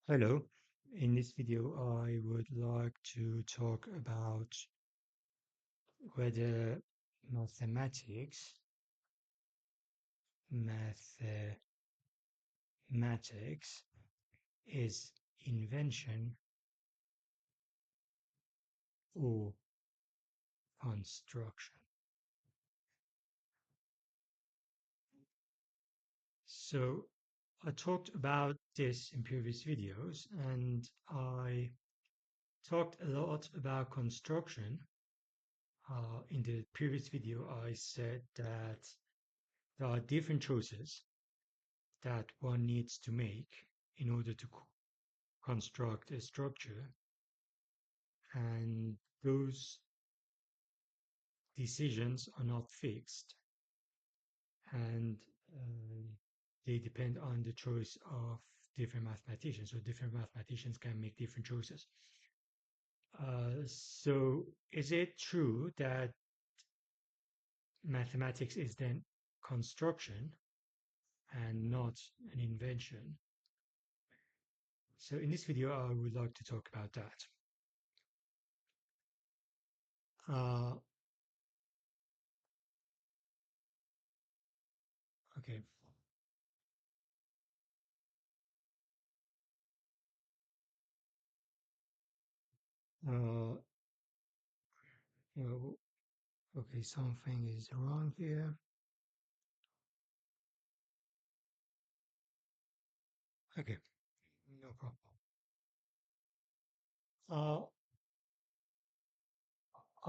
Hello. In this video, I would like to talk about whether mathematics, mathematics is invention or construction. So I talked about this in previous videos, and I talked a lot about construction. In the previous video, I said that there are different choices that one needs to make in order to construct a structure, and those decisions are not fixed, and they depend on the choice of different mathematicians. So different mathematicians can make different choices. So is it true that mathematics is then construction and not an invention? So in this video, I would like to talk about that. Uh, okay. Uh, uh, okay, something is wrong here. Okay, no problem. Uh,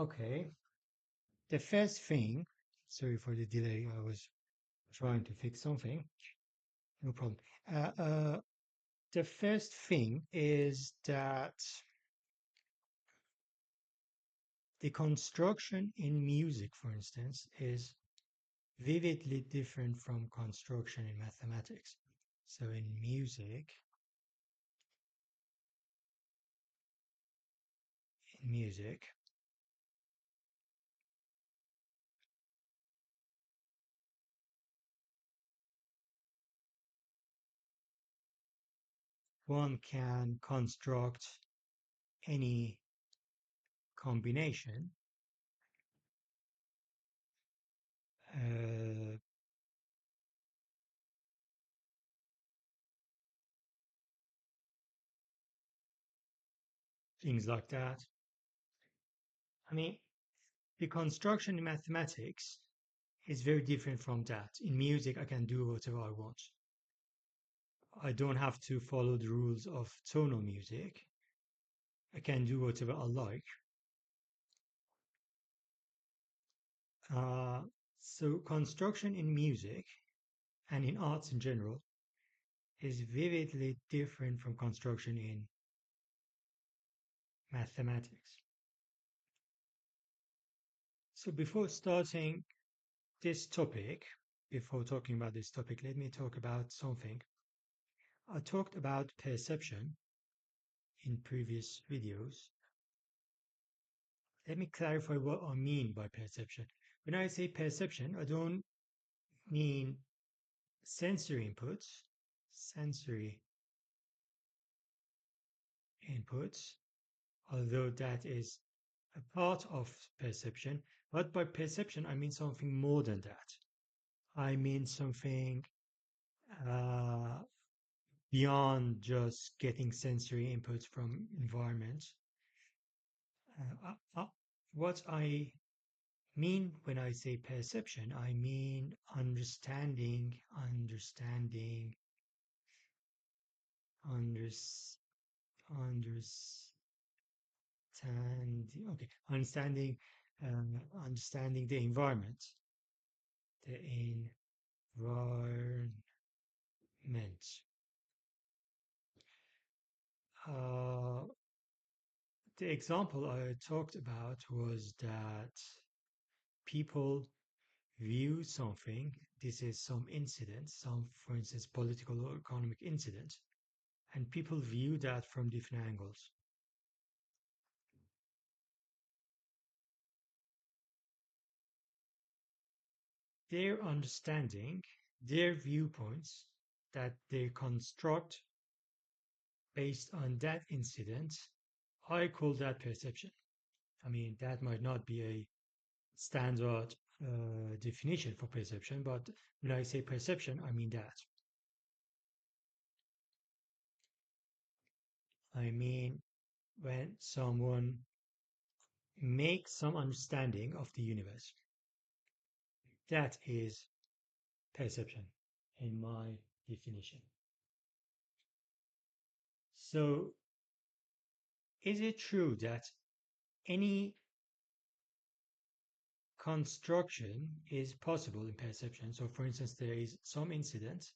okay. The first thing, sorry for the delay, I was trying to fix something. No problem. The first thing is that the construction in music, for instance, is vividly different from construction in mathematics. So in music, one can construct any combination, uh, things like that. I mean, the construction in mathematics is very different from that. In music, I can do whatever I want. I don't have to follow the rules of tonal music. I can do whatever I like. Uh, so construction in music and in arts in general is vividly different from construction in mathematics. So this topic, before talking about this topic, let me talk about something. I talked about perception in previous videos. Let me clarify what I mean by perception. When I say perception, I don't mean sensory inputs, although that is a part of perception. But by perception, I mean something more than that. I mean something uh, beyond just getting sensory inputs from environment. What I mean when I say perception, I mean unders, understanding, okay, understanding the environment, the environment. Uh, the example I talked about was that people view something, this is some incident, for instance, political or economic incident, and people view that from different angles. Their understanding, their viewpoints that they construct based on that incident, I call that perception. I mean, that might not be a standard definition for perception, but when I say perception, I mean that. I mean, when someone makes some understanding of the universe, that is perception in my definition. So, is it true that any construction is possible in perception? So, for instance, there is some incidents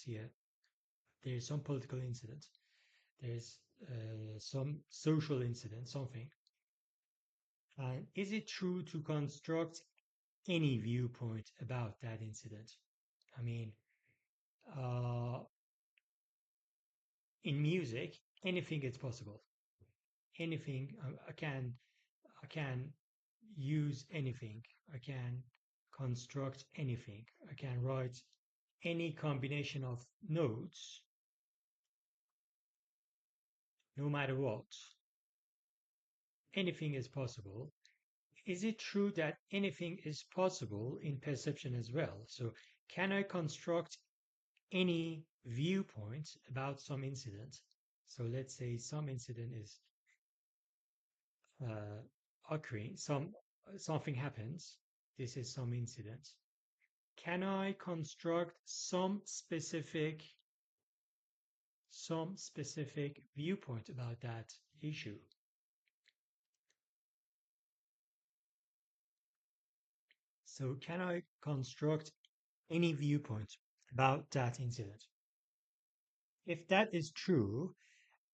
here, there is some political incident, there's some social incident, something. And is it true to construct any viewpoint about that incident? I mean, uh, in music, anything is possible. Anything I can use anything. I can construct anything. I can write any combination of notes, no matter what. Anything is possible. Is it true that anything is possible in perception as well? So, can I construct any viewpoint about some incident? So, let's say some incident is uh, occurring, something happens. This is some incident. Can I construct some specific viewpoint about that issue? So, can I construct any viewpoint about that incident? If that is true,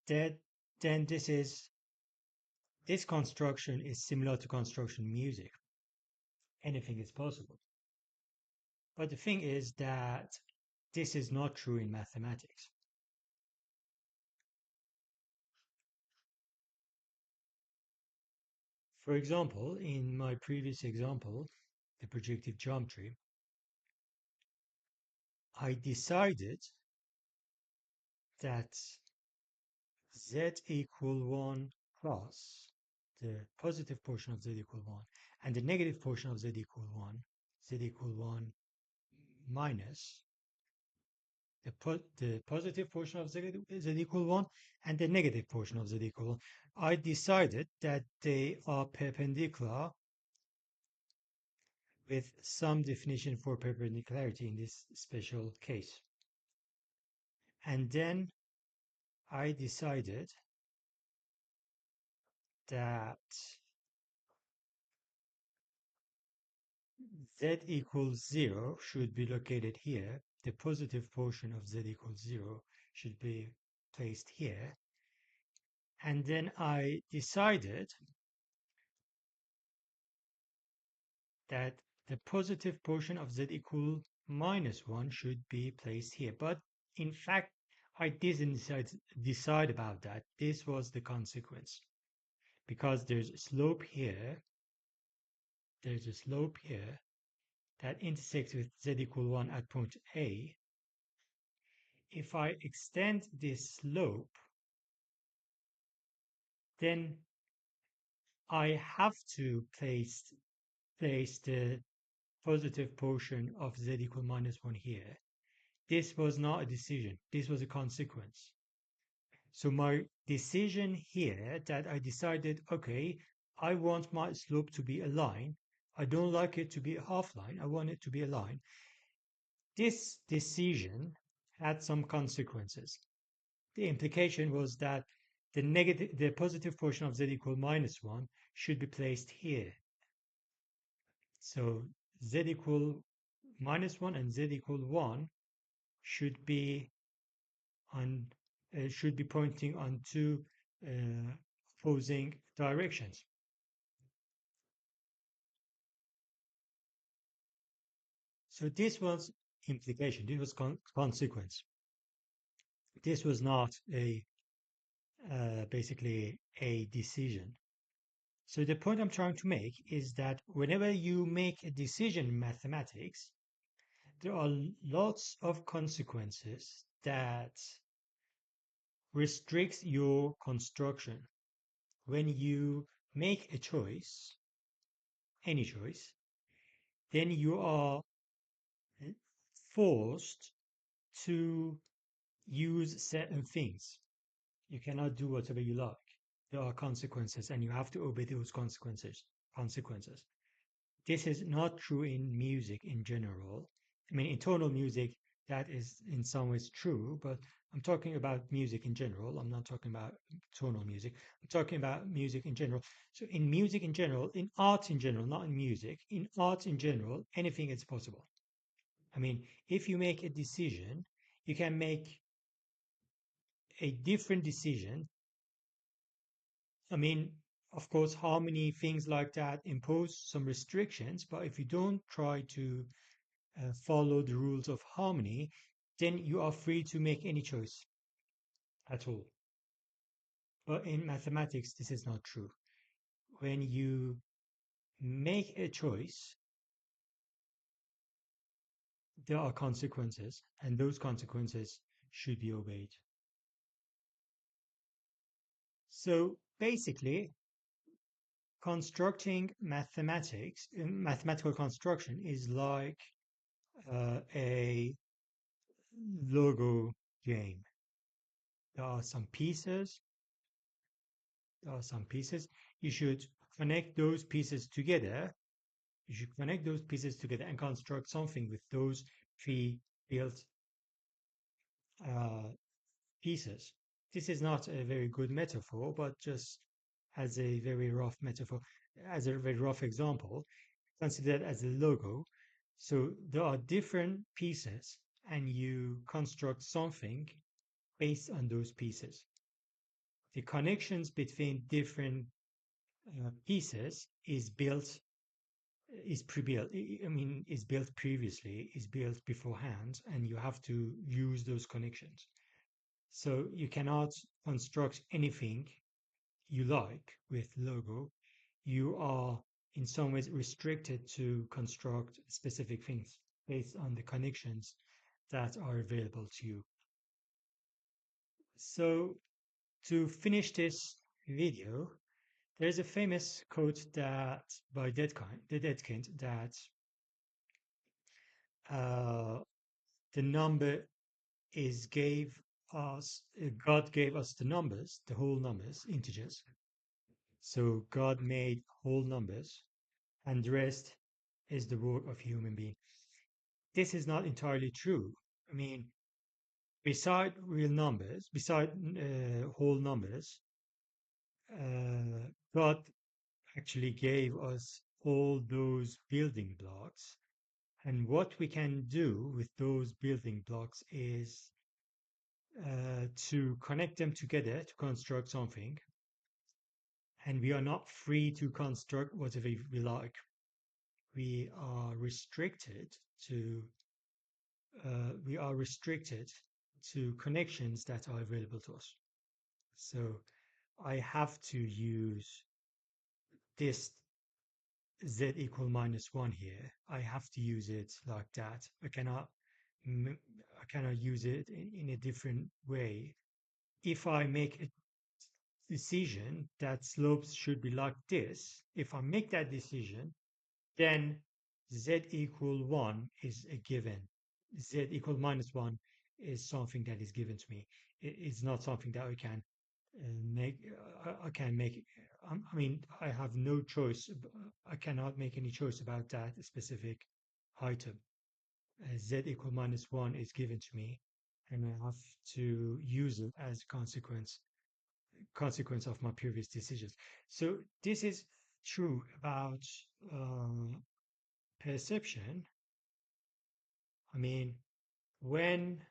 that then this construction is similar to construction music. Anything is possible. But the thing is that this is not true in mathematics. For example, in my previous example, the projective geometry, I decided that z equal 1 plus the positive portion of z equal 1 and the negative portion of z equal 1, z equal 1 minus the positive portion of z equal 1 and the negative portion of z equal 1. I decided that they are perpendicular with some definition for perpendicularity in this special case. And then I decided that z equals 0 should be located here. The positive portion of z equals 0 should be placed here. And then I decided that the positive portion of z equal minus 1 should be placed here. But in fact, I didn't decide about that. This was the consequence. Because there's a slope here, that intersects with z equal 1 at point A. If I extend this slope, then I have to place the positive portion of z equal minus 1 here. This was not a decision. This was a consequence. So my decision here that I decided, okay, I want my slope to be a line. I don't like it to be a half line. I want it to be a line. This decision had some consequences. The implication was that the positive portion of z equal minus 1 should be placed here. So z equal minus 1 and z equal 1 should be on should be pointing on two uh, opposing directions. So this was implication. This was consequence. This was not a basically a decision. So the point I'm trying to make is that whenever you make a decision in mathematics, there are lots of consequences that restricts your construction. When you make a choice, any choice, then you are forced to use certain things. You cannot do whatever you like. There are consequences, and you have to obey those consequences. Consequences. This is not true in music in general. I mean, in tonal music, that is in some ways true, but I'm talking about music in general. I'm not talking about tonal music. I'm talking about music in general. So, in music in general, in art in general, not in music, in art in general, anything is possible. I mean, if you make a decision, you can make a different decision. I mean, of course, harmony, things like that impose some restrictions, but if you don't try to follow the rules of harmony, then you are free to make any choice at all. But in mathematics, this is not true. When you make a choice, there are consequences, and those consequences should be obeyed. So basically, constructing mathematical construction is like a Lego game. There are some pieces. There are some pieces. You should connect those pieces together. You should connect those pieces together and construct something with those pre-built uh, pieces. This is not a very good metaphor, but just as a very rough metaphor, as a very rough example, consider it as a logo. So there are different pieces, and you construct something based on those pieces. The connections between different pieces is pre-built. I mean, is built previously, is built beforehand, and you have to use those connections. So you cannot construct anything you like with logo. You are in some ways restricted to construct specific things based on the connections that are available to you. So to finish this video, there's a famous quote that by Dedekind that uh, the number is gave us God gave us the numbers, the whole numbers, integers. So God made whole numbers, and the rest is the work of human being. This is not entirely true. I mean, beside whole numbers, God actually gave us all those building blocks. And what we can do with those building blocks is to connect them together to construct something. And we are not free to construct whatever we like. We are restricted to connections that are available to us. So I have to use this z equal minus one here. I have to use it like that. I cannot use it in a different way. If I make a decision that slopes should be like this, if I make that decision, then z equal 1 is a given. Z equal minus 1 is something that is given to me. It's not something that I can make. I can make. I mean, I have no choice. I cannot make any choice about that specific item. Z equal minus 1 is given to me, and I have to use it as a consequence of my previous decisions. So this is true about perception. I mean, when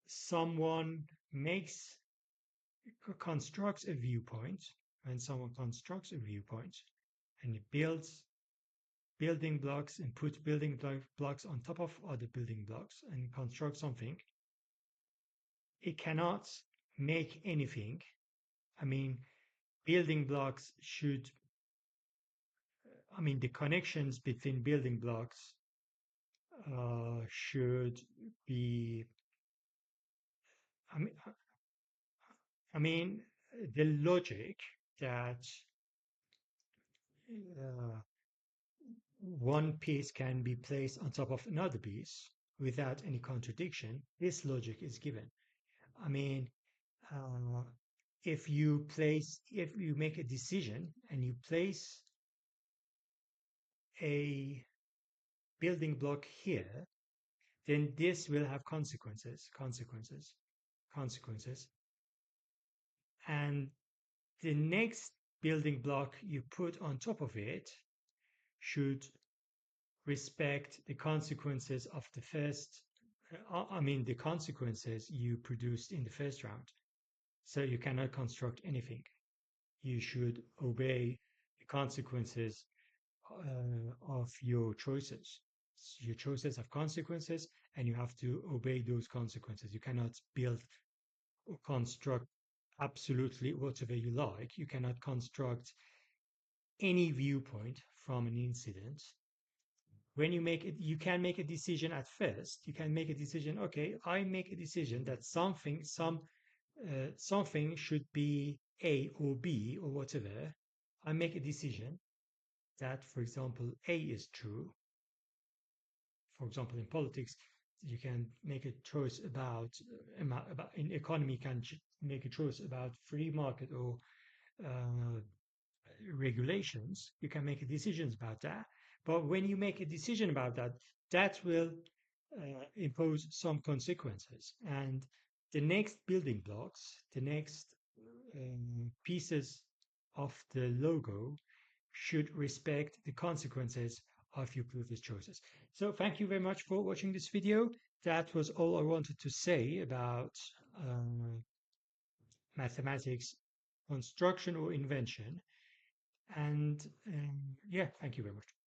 someone makes constructs a viewpoint, when someone constructs a viewpoint and it builds building blocks and puts blocks on top of other building blocks and constructs something, it cannot make anything. I mean, building blocks should, I mean, the connections between building blocks should be, I mean, I mean, the logic that uh, one piece can be placed on top of another piece without any contradiction, this logic is given. I mean, uh, if you make a decision and you place a building block here, then this will have consequences. And the next building block you put on top of it should respect the consequences of the first, I mean, the consequences you produced in the first round. So you cannot construct anything. You should obey the consequences of your choices. Your choices have consequences, and you have to obey those consequences. You cannot build or construct absolutely whatever you like. You cannot construct any viewpoint from an incident. When you make it, you can make a decision at first. You can make a decision. Okay, I make a decision that something should be A or B or whatever. I make a decision that, for example, A is true. For example, in politics, you can make a choice about in economy, you can make a choice about free market or uh, regulations. You can make decisions about that. But when you make a decision about that, that will impose some consequences. And the next building blocks, the next pieces of the logo should respect the consequences of your previous choices. So thank you very much for watching this video. That was all I wanted to say about mathematics construction or invention. And yeah, thank you very much.